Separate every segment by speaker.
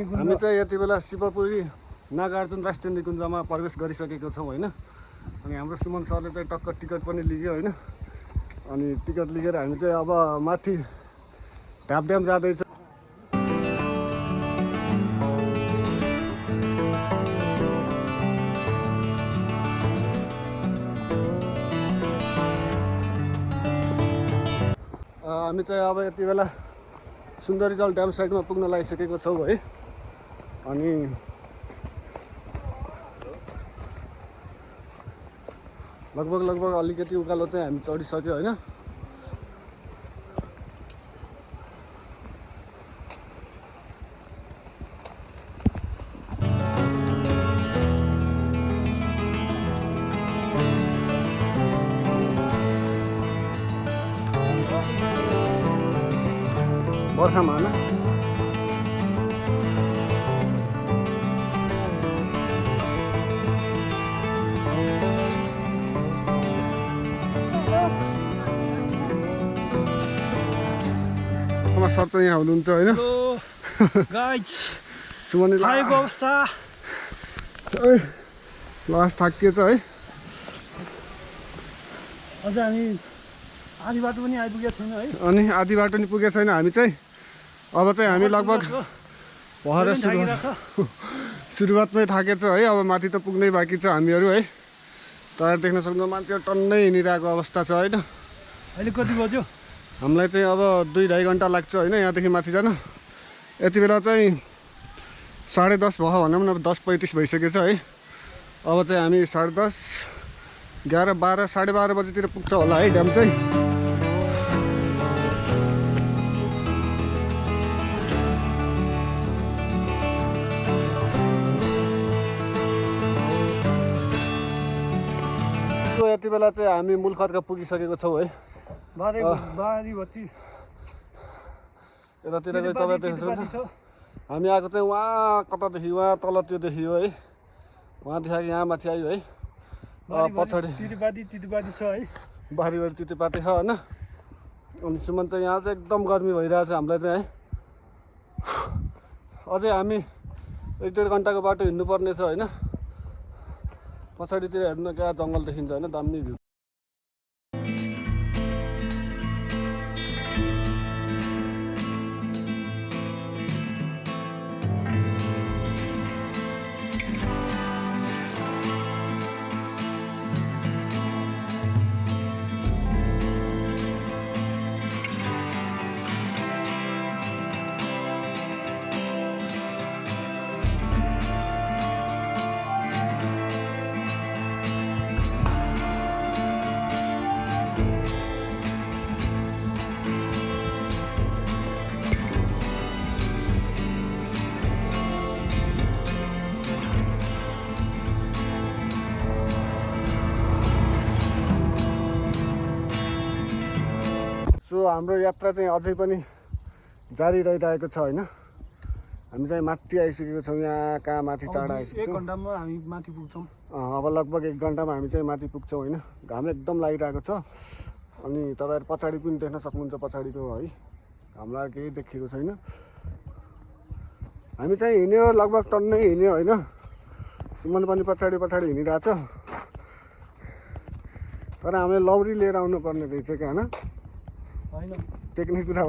Speaker 1: निकुञ्ज
Speaker 2: हामी चाहिँ यति बेला शिवपुरी नागार्जुन राष्ट्रिय निकुञ्जमा प्रवेश गरिसकेको छौँ होइन। अनि हाम्रो सुमन सरले चाहिँ टक्क टिकट पनि लियो होइन। अनि टिकट लिएर हामी चाहिँ अब माथि ढाप ड्याम जाँदैछ। हामी चाहिँ अब यति बेला सुन्दरीजल ड्याम साइडमा पुग्न लागिसकेको छौँ है। अनि लगभग अलिकति उकालो चाहिँ हामी चढिसक्यो होइन। बर्खामा होइन। सर चाहिँ यहाँ हुनुहुन्छ होइन। सुमन
Speaker 1: अवस्था
Speaker 2: लास्ट थाकिएछ है।
Speaker 1: अझ हामी आधी बाटो पनि आइपुगेको छैन है।
Speaker 2: अनि आधी बाटो नि पुगेको छैन हामी चाहिँ। अब चाहिँ हामी लगभग भएर सुरुवातमै थाकेछ है। अब माथि त पुग्नै बाँकी छ हामीहरू है। तर देख्न सक्नु मान्छेहरू टन्नै हिँडिरहेको अवस्था छ होइन।
Speaker 1: अहिले कति बज्यो?
Speaker 2: हामीलाई चाहिँ अब 2-2.5 घन्टा लाग्छ होइन यहाँदेखि माथि जान। यति बेला चाहिँ 10:30 भयो भनौँ न, 10:35 भइसकेछ है। अब चाहिँ हामी 10:30, 11, 12, 12:30 बजीतिर पुग्छ होला है ड्याम चाहिँ। यति बेला चाहिँ हामी मूल खर्का पुगिसकेको छौँ है। यतातिर चाहिँ तपाईँ देख्न सक्नुहुन्छ हामी आएको चाहिँ वहाँ कतादेखि, वहाँ तल त्यो देखियो है। वहाँदेखि यहाँ माथि आयो है। पछाडि
Speaker 1: तितेपाती छ है।
Speaker 2: बारी तितेपाती छ होइन। अनि सुमन चाहिँ यहाँ चाहिँ एकदम गर्मी भइरहेछ हामीलाई चाहिँ है। अझै हामी 1-1.5 घन्टाको बाटो हिँड्नुपर्ने छ होइन। पछाडितिर हेर्नु क्या जङ्गल देखिन्छ होइन, दामी भ्यू। सो हाम्रो यात्रा चाहिँ अझै पनि जारी रहिरहेको छ होइन। हामी चाहिँ माथि आइसकेको छौँ। यहाँ कहाँ माथि टाढा आइसकेको छौँ।
Speaker 1: 1 घन्टामा हामी माथि पुग्छौँ।
Speaker 2: अब लगभग 1 घन्टामा हामी चाहिँ माथि पुग्छौँ होइन। घाम एकदम लागिरहेको छ। अनि तपाईँहरू पछाडि पनि देख्न सक्नुहुन्छ पछाडिको है। हामीलाई केही देखिएको छैन। हामी चाहिँ हिँड्यो लगभग टन्नै हिँड्यो होइन। सुमन पनि पछाडि हिँडिरहेछ। तर हामीले लौरी लिएर आउनु पर्ने रहेछ क्या होइन। टेक्निक कुरा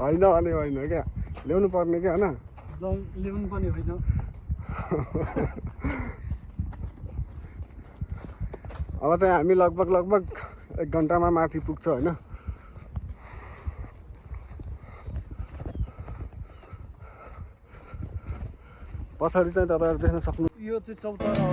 Speaker 2: होइन भने होइन क्या, ल्याउनु पर्ने क्या होइन।
Speaker 1: ल्याउनु पर्ने होइन।
Speaker 2: अब चाहिँ हामी लगभग 1 घन्टामा माथि पुग्छ होइन। पछाडि चाहिँ तपाईँहरू देख्न सक्नु।
Speaker 1: यो चाहिँ चौतारा हो।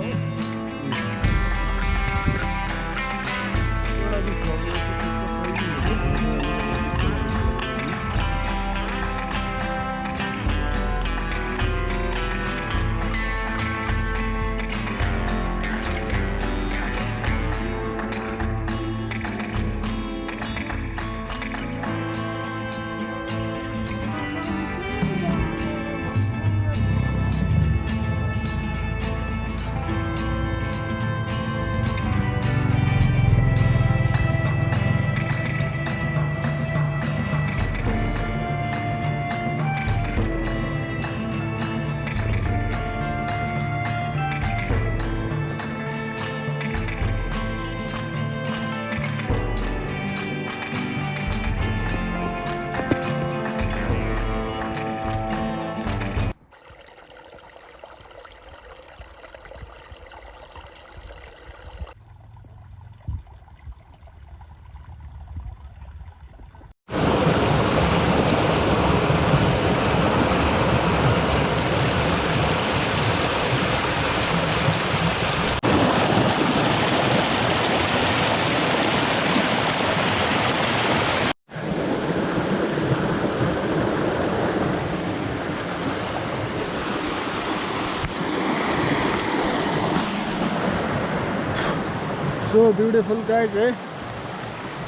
Speaker 2: सो ब्युटिफुल गाइज है,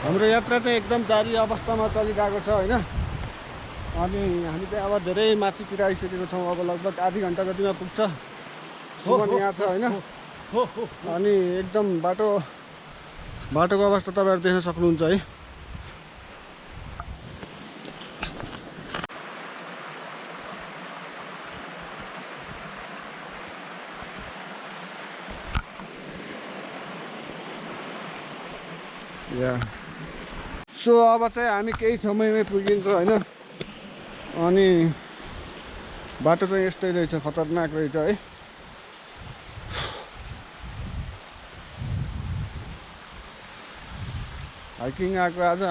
Speaker 2: हाम्रो यात्रा चाहिँ एकदम जारी अवस्थामा चलिरहेको छ होइन। अनि हामी चाहिँ अब धेरै माथितिर आइसकेको छौँ। अब लगभग आधी घन्टा जतिमा पुग्छ। सुमन यहाँ छ होइन। अनि एकदम बाटोको अवस्था तपाईँहरू देख्न सक्नुहुन्छ है। सो अब चाहिँ हामी केही समयमै पुगिन्छ होइन। अनि बाटो चाहिँ यस्तै रहेछ, खतरनाक रहेछ है। हाइकिङ आएको आज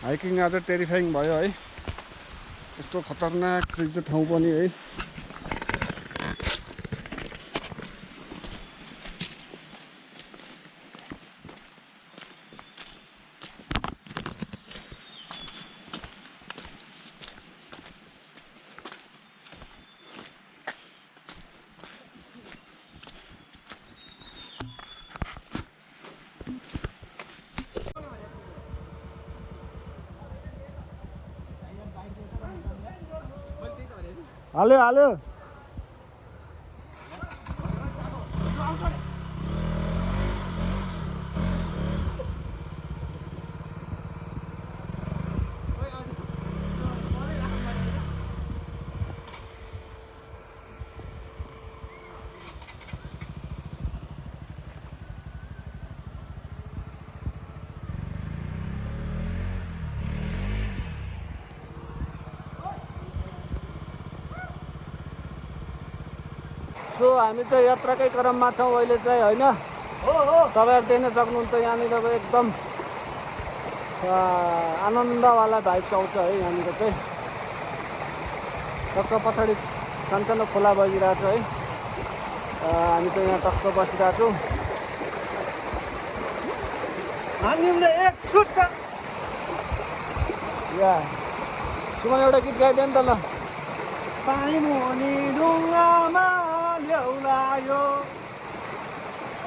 Speaker 2: हाइकिङ आज टेरिफाइङ भयो है। यस्तो खतरनाक रहेछ ठाउँ पनि है। हाल्यो सो हामी चाहिँ यात्राकै क्रममा छौँ अहिले चाहिँ होइन। तपाईँहरू देख्न सक्नुहुन्छ यहाँनिर एकदम आनन्दवाला भाइब्स आउँछ है। यहाँनिर चाहिँ टक्क पछाडि सानसानो खोला बगिरहेको छ है। हामी चाहिँ यहाँ टक्क बसिरहेको छौँ। या सुमन एउटा गीत गाइदियो नि त ल।
Speaker 1: पानी मुनि ढुङ्गामा ल्याउलायो,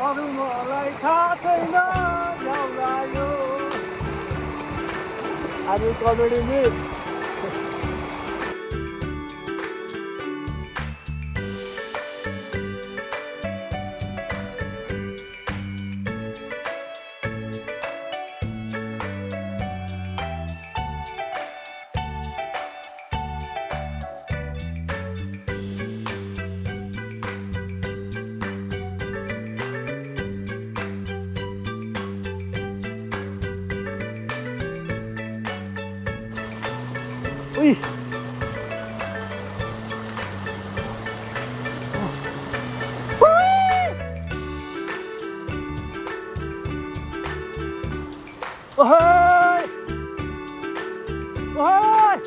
Speaker 1: अरू मलाई थाहा छैन ल्याउलायो।
Speaker 2: हामी कमेडी मिट
Speaker 1: उई ओहोय ओहोय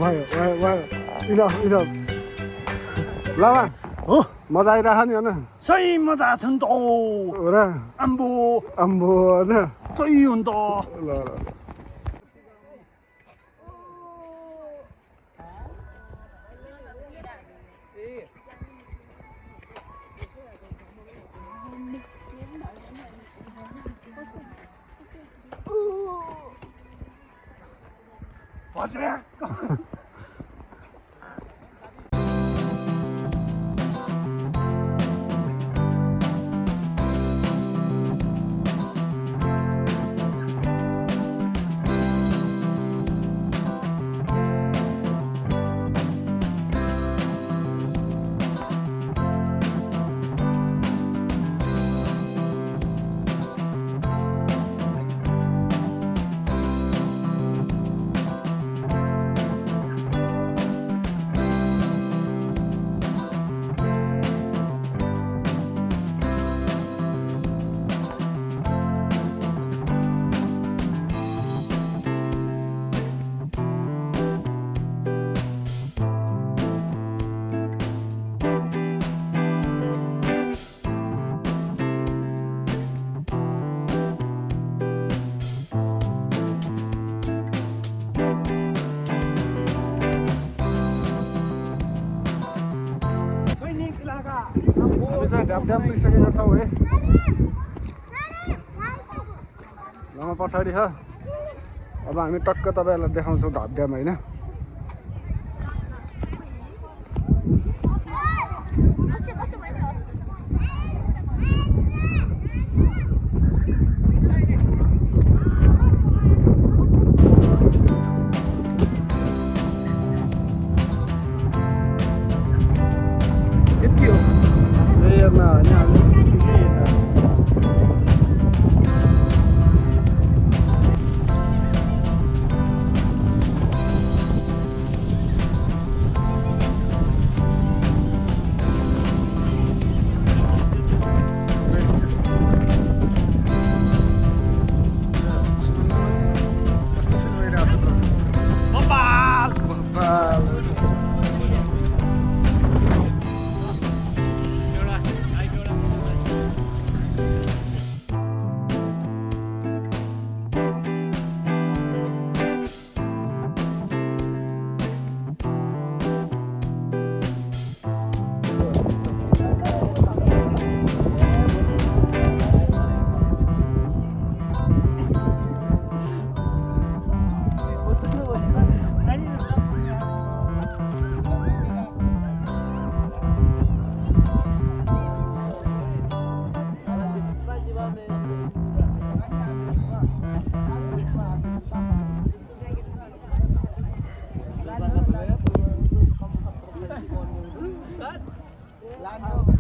Speaker 2: भयो इनफ लामा
Speaker 1: हो
Speaker 2: मजा आइरहेको नि होइन।
Speaker 1: सही मजा छ नि त।
Speaker 2: हो र
Speaker 1: आम्बो
Speaker 2: होइन।
Speaker 1: सही हो नि त।
Speaker 2: ल हामी चाहिँ ढ्याप पुगिसकेका छौँ है लमा पछाडि छ अब हामी टक्क तपाईँहरूलाई देखाउँछौँ ढाप होइन
Speaker 3: Lan